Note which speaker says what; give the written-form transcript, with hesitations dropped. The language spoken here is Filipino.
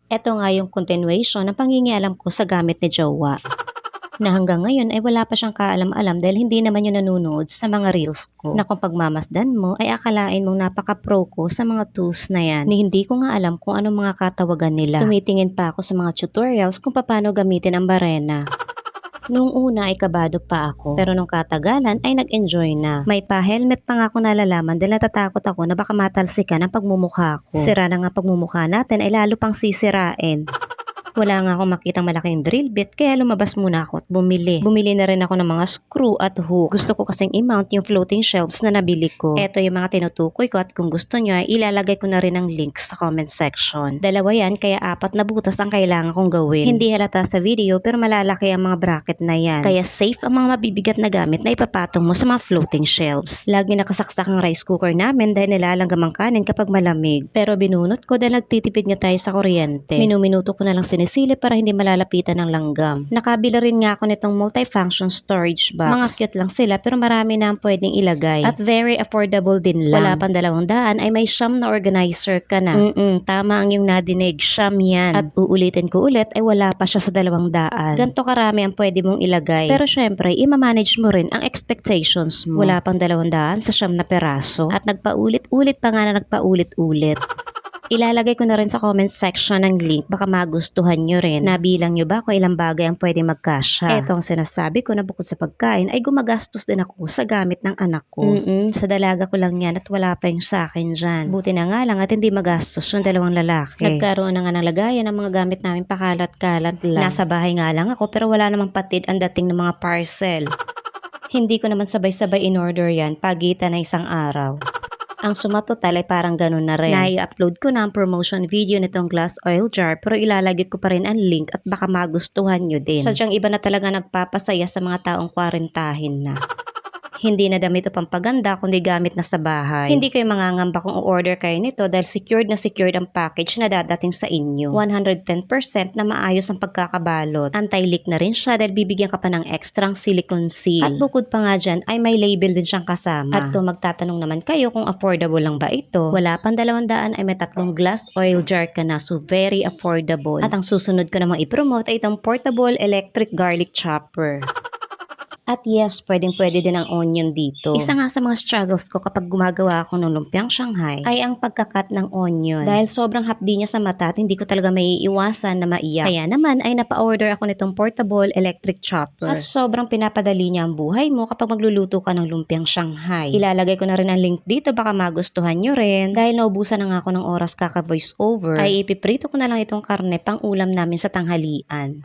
Speaker 1: Eto nga yung continuation ng pangingialam ko sa gamit ni jowa. Na hanggang ngayon ay wala pa siyang kaalam-alam dahil hindi naman yun nanonood sa mga reels ko. Na kung pagmamasdan mo ay akalain mong napaka-pro ko sa mga tools na yan. Ni hindi ko nga alam kung anong mga katawagan nila. Tumitingin pa ako sa mga tutorials kung paano gamitin ang barena. Nung una ay kabado pa ako, pero nung katagalan ay nag-enjoy na. May pa-helmet pa nga ako nalalaman dahil natatakot ako na baka matalsikan ang pagmumukha ko. Sira na nga pagmumukha natin ay lalo pang sisirain. Wala nga akong makitang malaking drill bit kaya lumabas muna ako at bumili. Bumili na rin ako ng mga screw at hook. Gusto ko kasing i-mount yung floating shelves na nabili ko. Eto yung mga tinutukoy ko at kung gusto nyo ay ilalagay ko na rin ang links sa comment section. Dalawa yan kaya 4 na butas ang kailangan kong gawin. Hindi halata sa video pero malalaki ang mga bracket na yan. Kaya safe ang mga mabibigat na gamit na ipapatong mo sa mga floating shelves. Lagi nakasaksak ang rice cooker namin dahil nilalanggam ang kanin kapag malamig. Pero binunot ko dahil nagtitipid nga tayo sa kuryente. Minuminuto ko na lang sinisili para hindi malalapitan ng langgam. Nakabila rin nga ako nitong multifunction storage box. Mga cute lang sila pero marami na ang pwedeng ilagay. At very affordable din lang. Wala pang 200 ay may siyam na organizer ka na. Tama ang yung nadinig, siyam yan. At uulitin ko ulit ay wala pa siya sa 200. Ganto karami ang pwede mong ilagay. Pero syempre, ima-manage mo rin ang expectations mo. Wala pang 200 sa siyam na peraso. At nagpaulit-ulit pa nga na nagpaulit-ulit. Ilalagay ko na rin sa comment section ng link baka magustuhan nyo rin. Nabilang nyo ba kung ilang bagay ang pwede magkasya? Eto ang sinasabi ko na bukod sa pagkain ay gumagastos din ako sa gamit ng anak ko. Sa dalaga ko lang yan at wala pa yung sa akin dyan. Buti na nga lang at hindi magastos yung 2 lalaki. Nagkaroon na nga ng lagayan ng mga gamit namin pakalat-kalat lang. Nasa bahay nga lang ako pero wala namang patid ang dating ng mga parcel. Hindi ko naman sabay-sabay in-order yan pagitan na isang araw. Ang suma total ay parang ganun na rin. Nai-upload ko na ang promotion video nitong glass oil jar pero ilalagay ko pa rin ang link at baka magustuhan nyo din. Sadyang iba na talaga nagpapasaya sa mga taong kwarentahin na. Hindi na damit o pampaganda kundi gamit na sa bahay. Hindi kayo mangangamba kung o-order kayo nito dahil secured na secured ang package na dadating sa inyo. 110% na maayos ang pagkakabalot. Anti-leak na rin siya dahil bibigyan ka pa ng extrang silicone seal. At bukod pa nga dyan ay may label din siyang kasama. At kung magtatanong naman kayo kung affordable lang ba ito, wala pang 200 ay may 3 glass oil jar ka na so very affordable. At ang susunod ko namang i-promote ay itong portable electric garlic chopper. At yes, pwedeng-pwede din ang onion dito. Isa nga sa mga struggles ko kapag gumagawa ako ng lumpiang Shanghai ay ang pagkakat ng onion. Dahil sobrang hapdi niya sa mata at hindi ko talaga maiiwasan na maiyak. Kaya naman ay napa-order ako nitong portable electric chopper. At sobrang pinapadali niya ang buhay mo kapag magluluto ka ng lumpiang Shanghai. Ilalagay ko na rin ang link dito baka magustuhan nyo rin. Dahil naubusan na nga ako ng oras kaka voice over, ay ipiprito ko na lang itong karne pang ulam namin sa tanghalian.